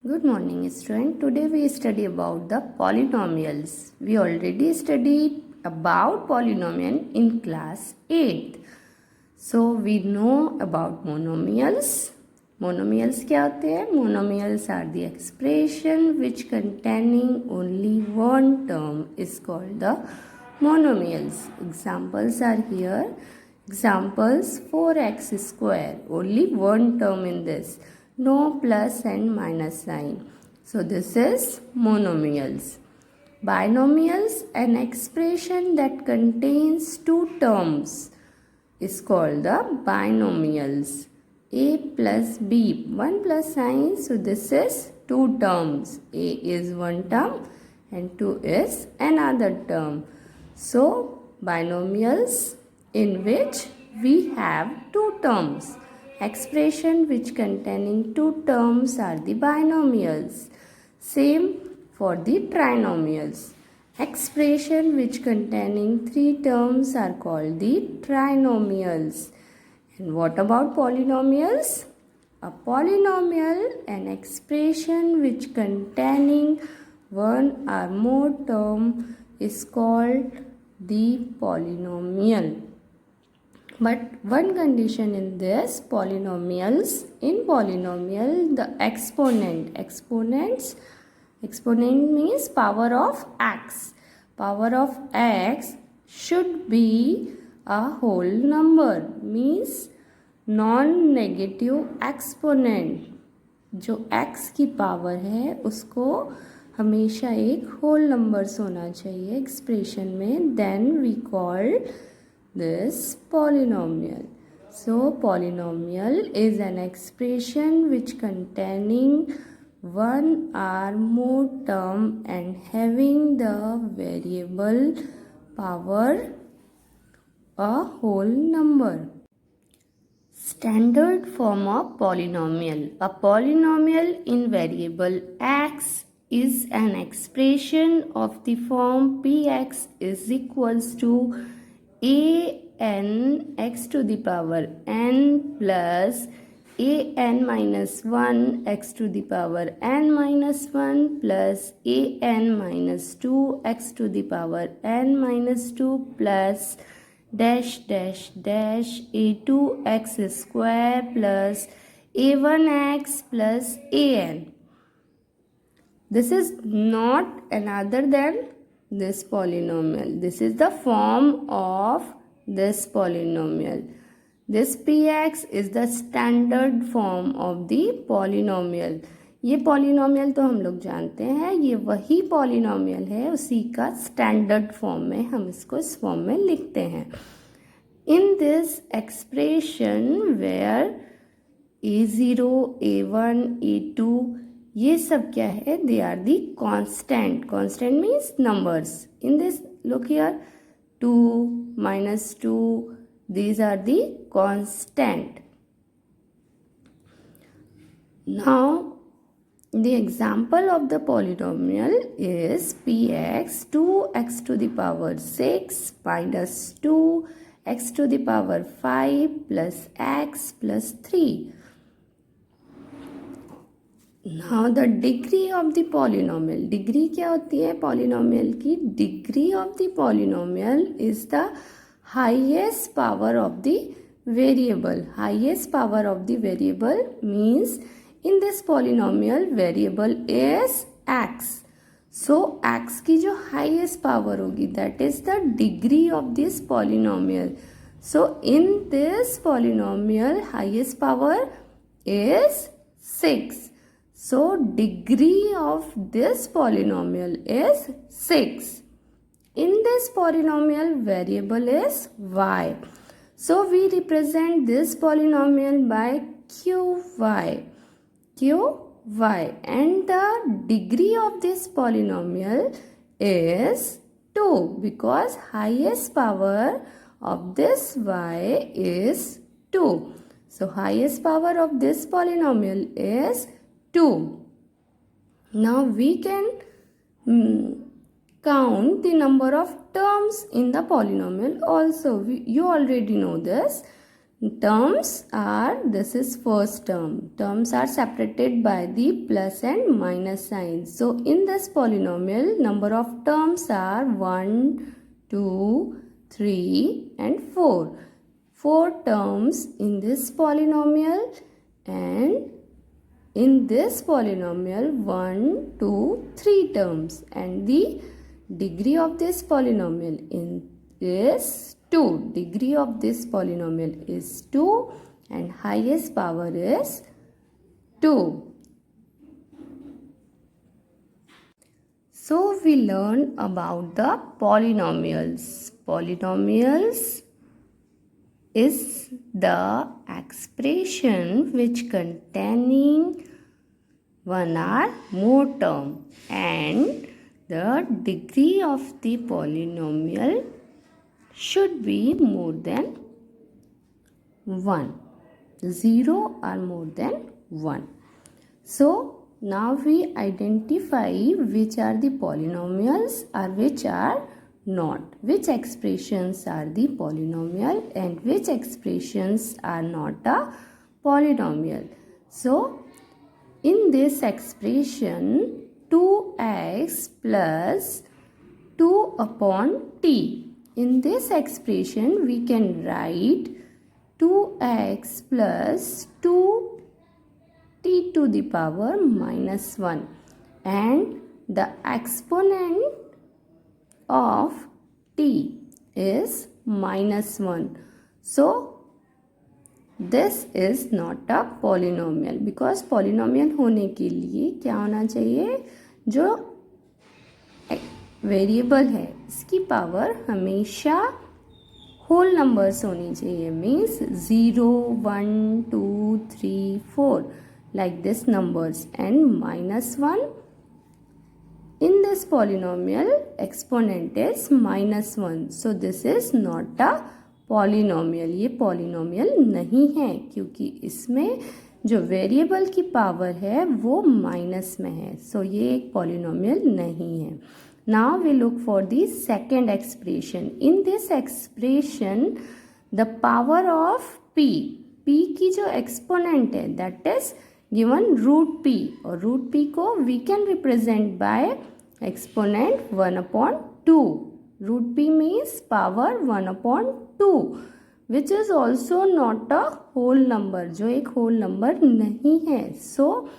Good morning, student. Today we study about the polynomials. We already studied about polynomial in class 8th. So we know about monomials. Monomials क्या होते हैं? Monomials are the expression which containing only one term is called the monomials. Examples are here. Examples 4x square. Only one term in this. No plus and minus sign. So this is monomials. Binomials, an expression that contains two terms, is called the binomials. A plus B, 1 plus sign, so this is two terms. A is one term and 2 is another term. So binomials in which we have two terms. Expression which containing two terms are the binomials. Same for the trinomials. Expression which containing three terms are called the trinomials. And what about polynomials? A polynomial, an expression which containing one or more term is called the polynomial. But one condition in this polynomials, in polynomial the exponent means power of x. Power of x should be a whole number, means non-negative exponent. जो x की power है उसको हमेशा एक whole numbers होना चाहिए expression में. Then we call this polynomial. So polynomial is an expression which containing one or more term and having the variable power a whole number. Standard form of polynomial. A polynomial in variable x is an expression of the form px is equals to an x to the power n plus an minus 1 x to the power n minus 1 plus an minus 2 x to the power n minus 2 plus dash dash dash a2 x square plus a1x plus an. This is not another than this polynomial. This is the form of this polynomial. This px is the standard form of the polynomial. ये polynomial तो हम लोग जानते हैं, ये वही polynomial है, उसी का standard form में हम इसको इस form में लिखते हैं. In this expression where a0, a1, a2 ये सब क्या है? They are the constant. Constant means numbers. In this, look here, 2, minus 2, these are the constant. Now, the example of the polynomial is px 2x to the power 6 minus 2 x to the power 5 plus x plus 3. Now the degree of the polynomial. Degree क्या होती है polynomial की? Degree of the polynomial is the highest power of the variable. Highest power of the variable means in this polynomial variable is x. So x की जो highest power होगी that is the degree of this polynomial. So in this polynomial highest power is 6. So degree of this polynomial is 6. In this polynomial variable is y. So we represent this polynomial by qy. Qy, and the degree of this polynomial is 2 because highest power of this y is 2. So highest power of this polynomial is 2. Now we can count the number of terms in the polynomial also. You already know this. Terms are, this is first term. Terms are separated by the plus and minus sign. So in this polynomial, number of terms are 1, 2, 3 and 4. 4 terms in this polynomial, and in this polynomial 1, 2, 3 terms, and the degree of this polynomial is 2. Degree of this polynomial is 2 and highest power is 2. So we learn about the polynomials. Polynomials is the expression which containing one or more term, and the degree of the polynomial should be more than 1. 0 or more than 1. So now we identify which are the polynomials or which are not. Which expressions are the polynomial and which expressions are not a polynomial. So in this expression 2x plus 2 upon t. In this expression we can write 2x plus 2t to the power minus 1, and the exponent of t is minus 1. So this is not a polynomial, because polynomial होने के लिए क्या होना चाहिए, जो variable है इसकी power हमेशा होल नंबर्स होनी चाहिए. Means 0, 1, 2, 3, 4 like this numbers, and minus 1. In this polynomial exponent is minus 1. So this is not a polynomial. ये polynomial नहीं है, क्योंकि इसमें जो वेरिएबल की पावर है वो माइनस में है. So ये एक polynomial नहीं है. Now we look for the second expression. In this expression, the power of p की जो exponent है that is given root p, और root p को we can represent by exponent 1 upon 2. Root p means power 1 upon 2, which is also not a whole number, जो एक whole number नहीं है. So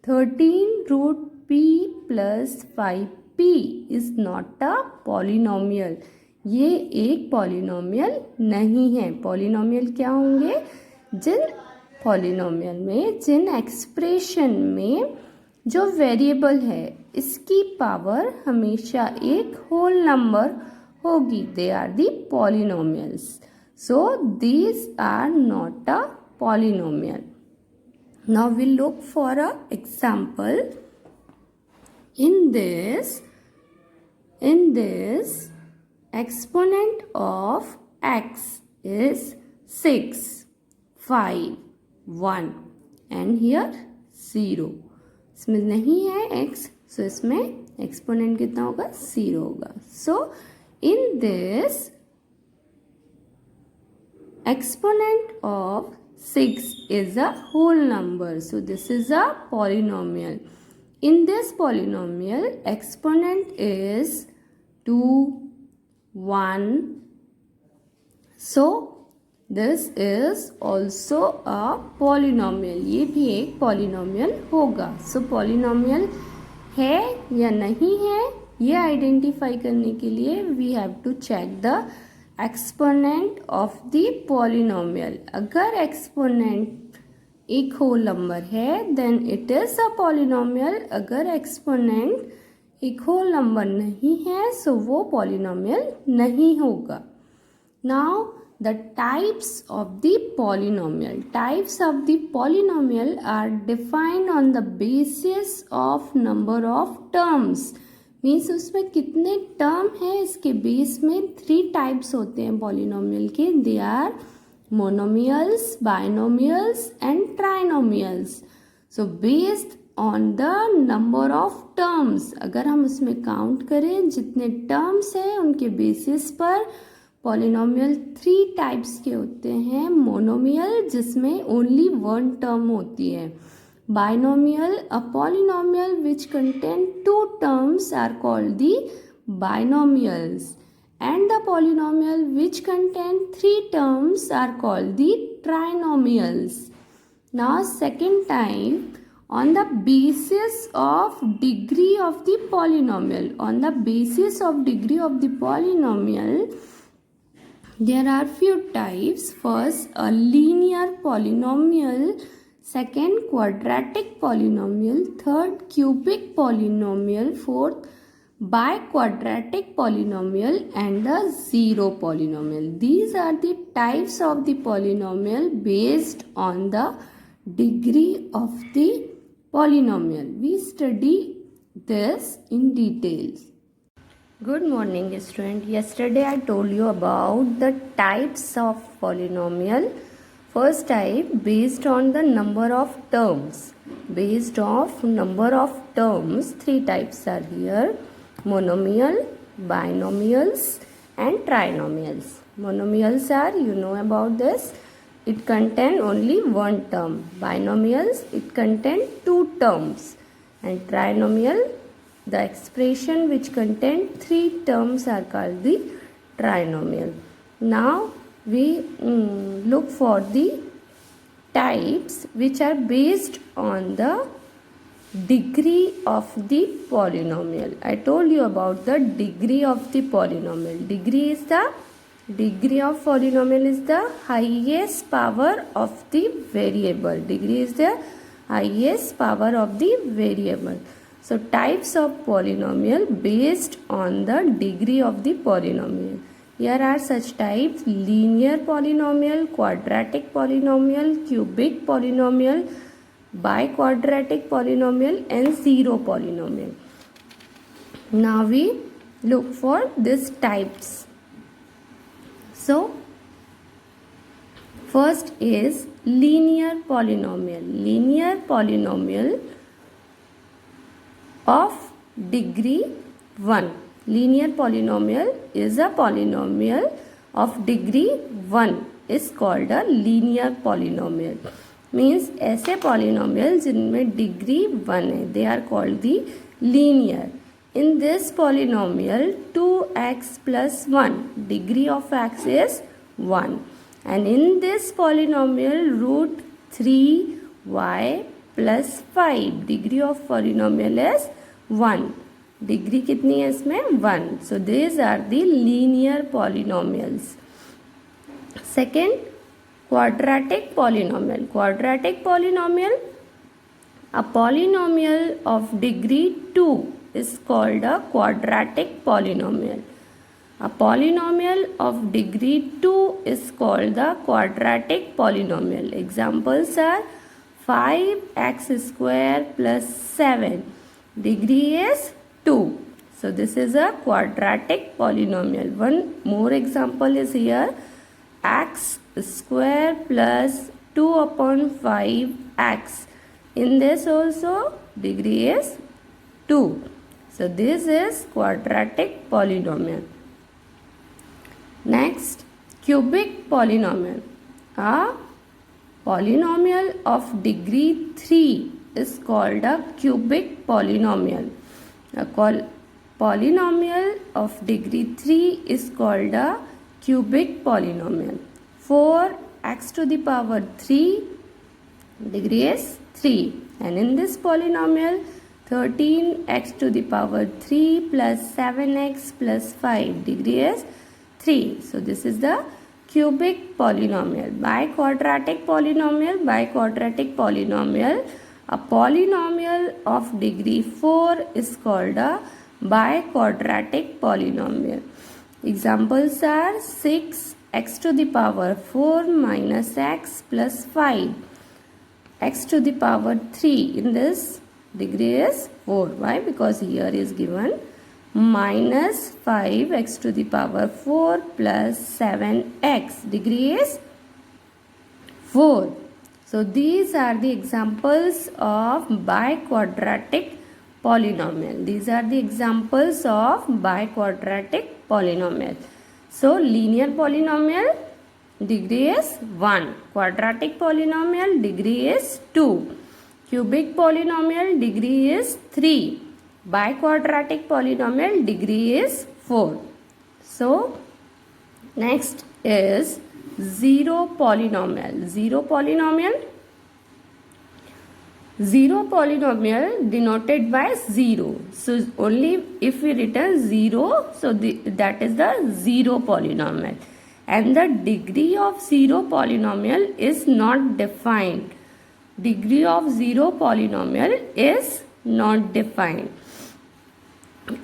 13 root p plus 5p is not a polynomial. ये एक polynomial नहीं है. polynomial क्या होंगे, जिन polynomial में, जिन expression में जो वेरिएबल है इसकी पावर हमेशा एक होल नंबर होगी. They are the polynomials. So these are not a polynomial. Now we look for a example. In this exponent of x is 6, 5, 1 and here 0. इसमें नहीं है x, so इसमें exponent कितना होगा, 0 होगा. So in this exponent of 6 is a whole number, so this is a polynomial. In this polynomial, exponent is 2, 1. So this is also a polynomial. ये भी एक polynomial होगा. So polynomial है या नहीं है, ये identify करने के लिए we have to check the exponent of the polynomial. अगर exponent एक होल नंबर है then it is a polynomial. अगर exponent एक होल नंबर नहीं है so वो polynomial नहीं होगा. Now the types of the polynomial. Types of the polynomial are defined on the basis of number of terms. Means उसमें कितने term है इसके बेस में 3 types होते हैं polynomial के. They are monomials, binomials and trinomials. So based on the number of terms, अगर हम उसमें count करें जितने terms हैं उनके basis पर पॉलिनोमियल 3 टाइप्स के होते हैं. मोनोमियल जिसमें ओनली वन टर्म होती है. Binomial, a polynomial which contain 2 terms are called the binomials, and the polynomial which contain 3 terms are called the trinomials. Now second type, on the basis of degree of the polynomial, on the basis of degree of the polynomial there are few types. First, a linear polynomial, second quadratic polynomial, third cubic polynomial, fourth biquadratic polynomial, and the zero polynomial. These are the types of the polynomial based on the degree of the polynomial. We study this in details. Good morning student. Yesterday I told you about the types of polynomial. First type, based on the number of terms. Based of number of terms, 3 types are here. Monomial, binomials, and trinomials. Monomials are, you know about this, it contain only one term. Binomials, it contain 2 terms. And trinomial, the expression which contain 3 terms are called the trinomial. Now we look for the types which are based on the degree of the polynomial. I told you about the degree of the polynomial. Degree of polynomial is the highest power of the variable. Degree is the highest power of the variable. So types of polynomial based on the degree of the polynomial. Here are such types: linear polynomial, quadratic polynomial, cubic polynomial, biquadratic polynomial, and zero polynomial. Now we look for these types. So first is linear polynomial. Linear polynomial of degree 1. Linear polynomial is a polynomial of degree 1 is called a linear polynomial. Means ऐसे polynomial जिनमें degree 1 है, they are called the linear. In this polynomial 2x plus 1, degree of x is 1, and in this polynomial root 3y plus 5, degree of polynomial is 1. Degree कितनी है इसमें? 1. So these are the linear polynomials. Second, quadratic polynomial. Quadratic polynomial, a polynomial of degree 2 is called a quadratic polynomial. A polynomial of degree 2 is called the quadratic polynomial. Examples are 5x square plus 7. Degree is 2. So this is a quadratic polynomial. One more example is here. X square plus 2 upon 5x. In this also degree is 2. So this is quadratic polynomial. Next, cubic polynomial. A polynomial of degree 3 is called a cubic polynomial. A polynomial of degree 3 is called a cubic polynomial. 4x to the power 3, degree is 3, and in this polynomial 13x to the power 3 plus 7x plus 5, degree is 3. So this is the cubic polynomial. Biquadratic polynomial. Biquadratic polynomial, a polynomial of degree 4 is called a biquadratic polynomial. Examples are 6x to the power 4 minus x plus 5, x to the power 3. In this degree is 4. Why? Because here is given minus 5x to the power 4 plus 7x. Degree is 4. So these are the examples of biquadratic polynomial. These are the examples of biquadratic polynomial. So linear polynomial degree is 1. Quadratic polynomial degree is 2. Cubic polynomial degree is 3. Biquadratic polynomial degree is 4. So next is zero polynomial. Zero polynomial denoted by 0. So only if we return 0, so that is the zero polynomial. And the degree of zero polynomial is not defined. Degree of zero polynomial is not defined.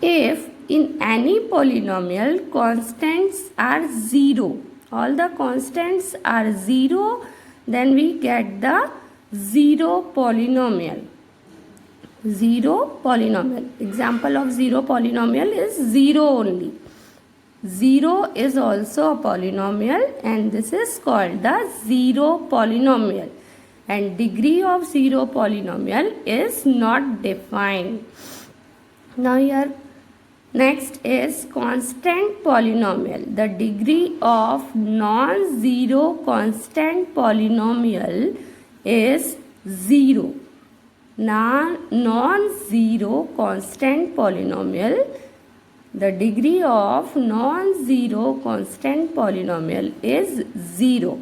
If in any polynomial constants are 0, all the constants are 0, then we get the zero polynomial. Zero polynomial. Example of zero polynomial is 0 only. 0 is also a polynomial and this is called the zero polynomial. And degree of zero polynomial is not defined. Now here next is constant polynomial. The degree of non-zero constant polynomial is 0. Non-zero constant polynomial, the degree of non-zero constant polynomial is 0.